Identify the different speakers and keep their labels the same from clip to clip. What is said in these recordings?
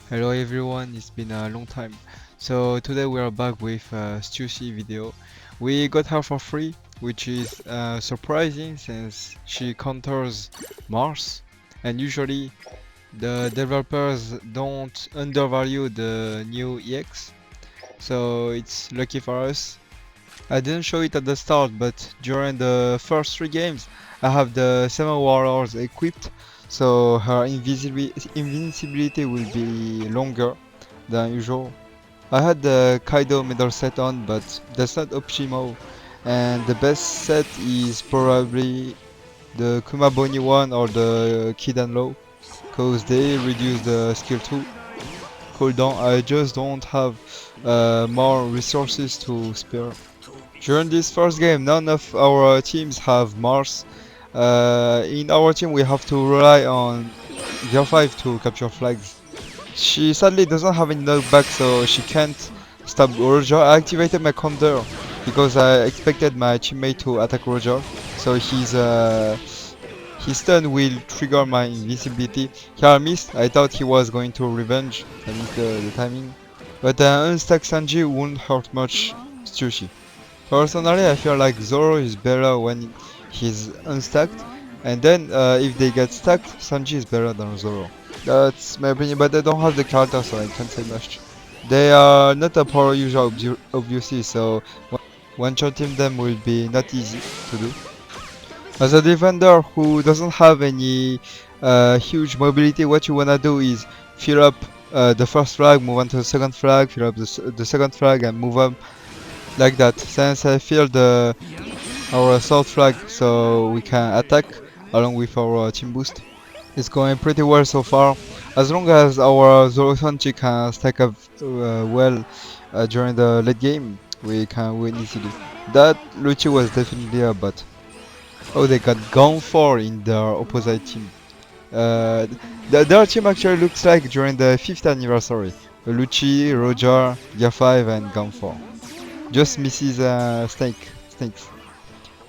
Speaker 1: Hello everyone, it's been a long time. So today we are back with a Stussy video. We got her for free, which is surprising since she counters Mars, and usually the developers don't undervalue the new EX, so it's lucky for us. I didn't show it at the start, but during the first 3 games I have the 7 warriors equipped, so her invincibility will be longer than usual. I had the Kaido medal set on, but that's not optimal, and the best set is probably the Kumaboni one or the Kidan Low, cause they reduce the skill 2 cooldown. I just don't have more resources to spare. During this first game, none of our teams have Mars. In our team, we have to rely on Gear 5 to capture flags. She sadly doesn't have any knockback, so she can't stop Roger. I activated my counter because I expected my teammate to attack Roger, so his stun will trigger my invincibility. Here I missed. I thought he was going to revenge. I missed the timing. But unstack Sanji won't hurt much Stussy. Personally, I feel like Zoro is better when he's unstacked, and then if they get stacked, Sanji is better than Zoro. That's my opinion, but they don't have the character, so I can't say much. They are not a power user, obviously, so one-shotting them will be not easy to do. As a defender who doesn't have any huge mobility, what you wanna do is fill up the first flag, move on to the second flag, fill up the second flag, and move up like that. Since I filled our south flag, so we can attack along with our team boost. It's going pretty well so far. As long as our Zoro-sanji can stack up well during the late game, we can win easily. That Lucci was definitely a bot. Oh, they got gone for in their opposite team. Uh, their team actually looks like during the 5th anniversary. Lucci, Roger, Gear 5 and Gone 4. Just misses snakes.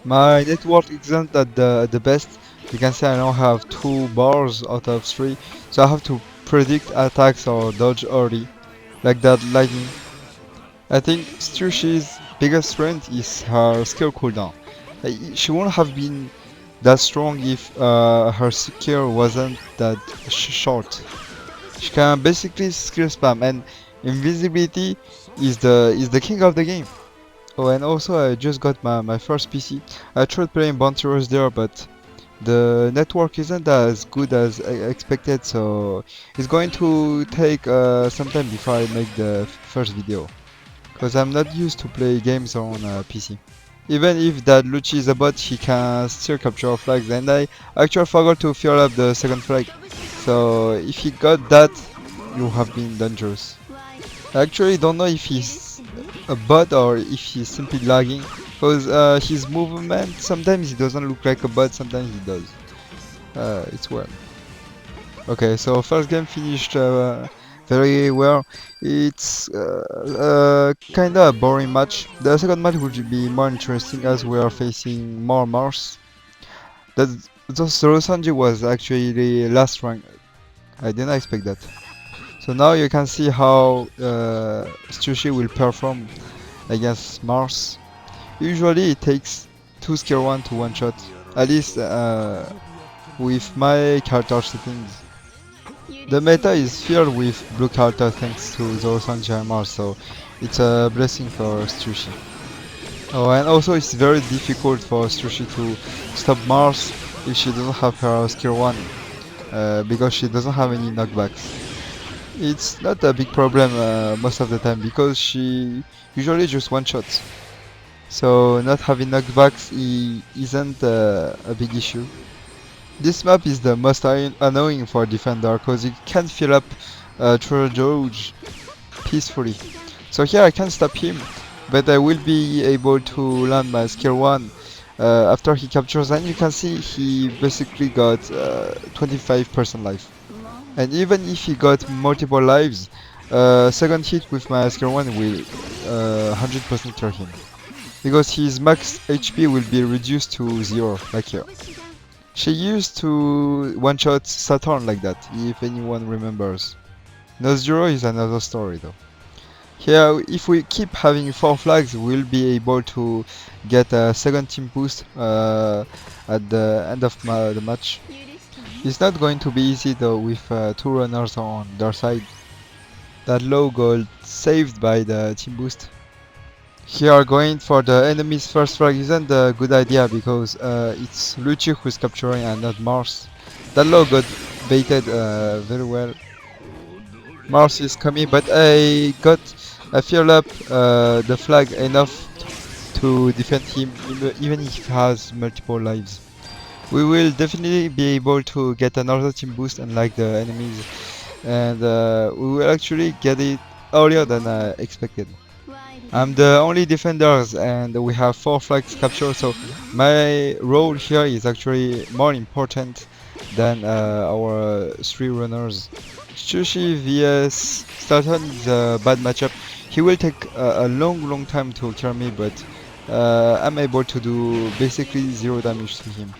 Speaker 1: My network isn't at the best. You can say I now have 2 bars out of 3, so I have to predict attacks or dodge early, like that lightning. I think Stussy's biggest strength is her skill cooldown. She wouldn't have been that strong if her skill wasn't that short. She can basically skill spam, and invisibility is the king of the game. Oh, and also I just got my first PC. I tried playing Bounty Rose there, but the network isn't as good as I expected, so it's going to take some time before I make the first video. Because I'm not used to play games on PC. Even if that Lucci is a bot, he can still capture flags, and I actually forgot to fill up the second flag. So if he got that, you have been dangerous. I actually don't know if he's a bot or if he's simply lagging, because his movement, sometimes he doesn't look like a bot, sometimes he does. It's weird. Okay, so first game finished very well. It's kinda a boring match. The second match will be more interesting as we are facing more Mars. Zoro Sanji was actually the last rank. I didn't expect that. So now you can see how Stussy will perform against Mars. Usually it takes 2 skill 1 to one shot, at least with my character settings. The meta is filled with blue character thanks to Zoro Sanji and Mars, so it's a blessing for Stussy. Oh, and also it's very difficult for Stussy to stop Mars if she doesn't have her skill 1, because she doesn't have any knockbacks. It's not a big problem most of the time because she usually just one shots. So not having knockbacks isn't a big issue. This map is the most annoying for a defender because you can't fill up Troll George peacefully. So here I can stop him, but I will be able to land my skill 1 after he captures, and you can see he basically got 25% life. And even if he got multiple lives, second hit with my skill 1 will 100% kill him. Because his max HP will be reduced to 0, like here. She used to one-shot Saturn like that, if anyone remembers. Nosduro is another story though. Here, if we keep having 4 flags, we'll be able to get a second team boost at the end of the match. It's not going to be easy though with 2 runners on their side. That low gold saved by the team boost. Here going for the enemy's first flag isn't a good idea because it's Luchi who's capturing and not Mars. That low got baited very well. Mars is coming, but I got a fill up the flag enough to defend him even if he has multiple lives. We will definitely be able to get another team boost unlike the enemies, and we will actually get it earlier than I expected. I'm the only defenders and we have 4 flags captured, so my role here is actually more important than our 3 runners. Stussy vs Staton is a bad matchup. He will take a long time to kill me, but I'm able to do basically 0 damage to him.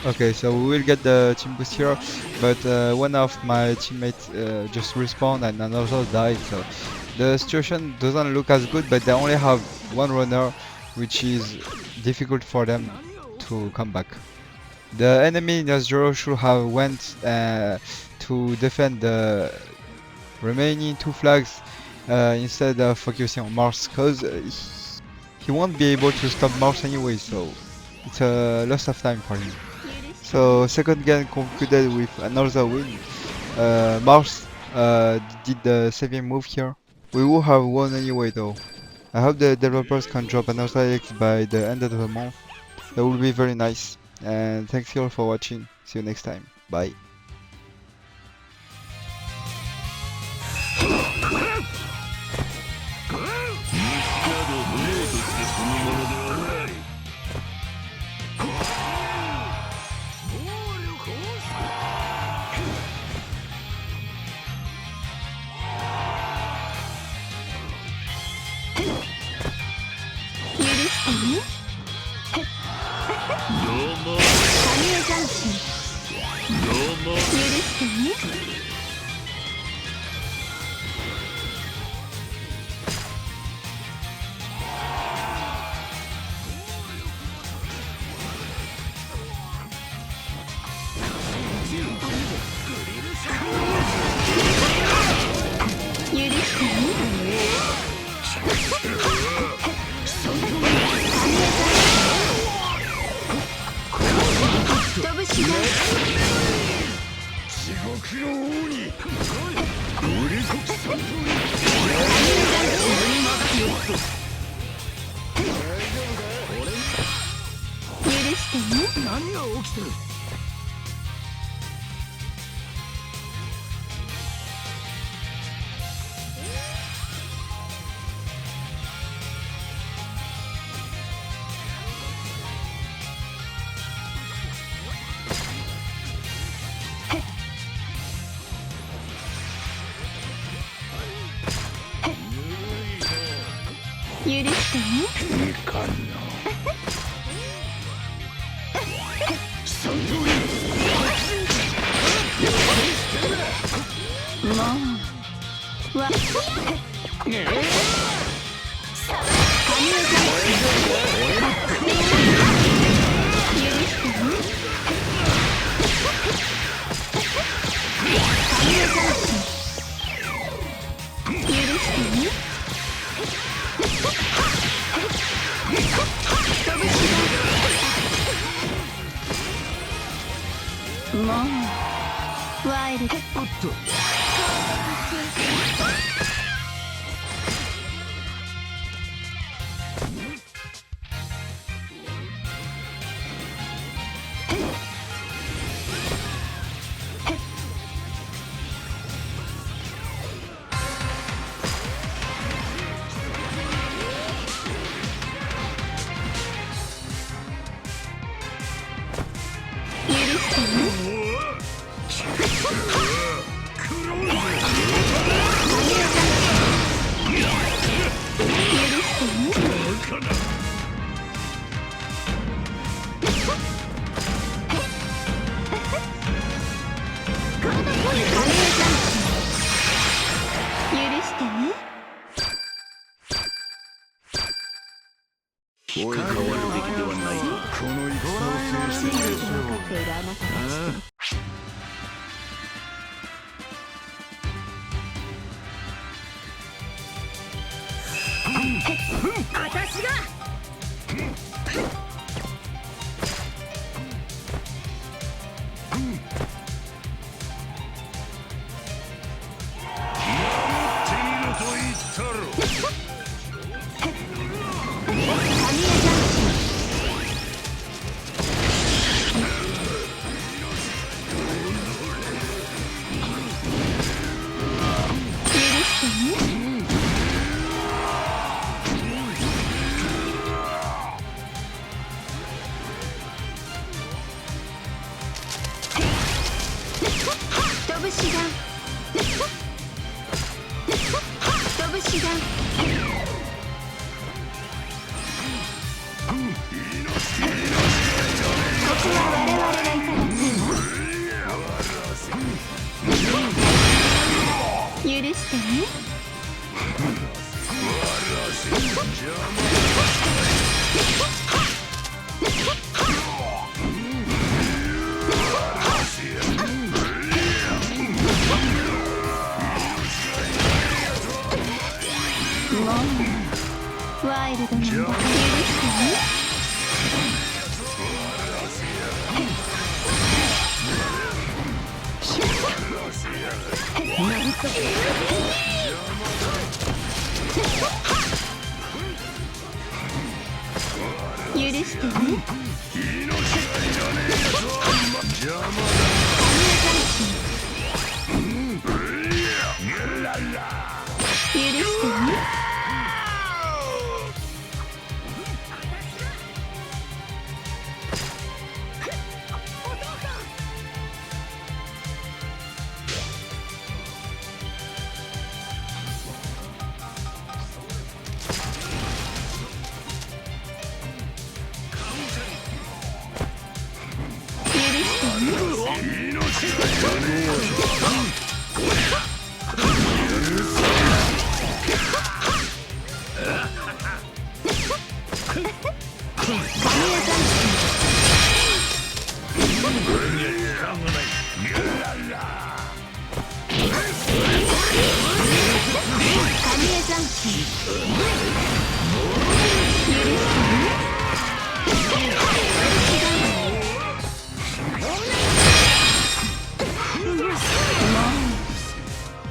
Speaker 1: Okay, so we will get the team boost here, but one of my teammates just respawned and another died, so the situation doesn't look as good, but they only have 1 runner, which is difficult for them to come back. The enemy Nazjuro should have went to defend the remaining 2 flags instead of focusing on Mars, because he won't be able to stop Mars anyway, so it's a loss of time for him. So second game concluded with another win. Mars did the saving move here. We will have won anyway though. I hope the developers can drop another X by the end of the month. That would be very nice. And thanks you all for watching. See you next time. Bye.
Speaker 2: ワイルドなんだから許してね。許してね。許してね。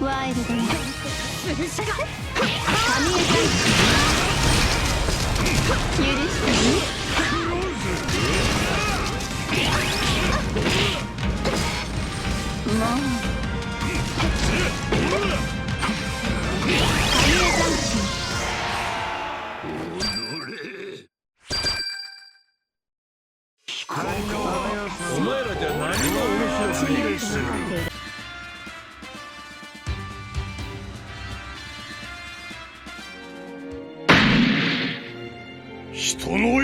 Speaker 2: ワイルドな神江さん許してね。もう神江さん
Speaker 3: お前らじゃ何も面白くないです。人の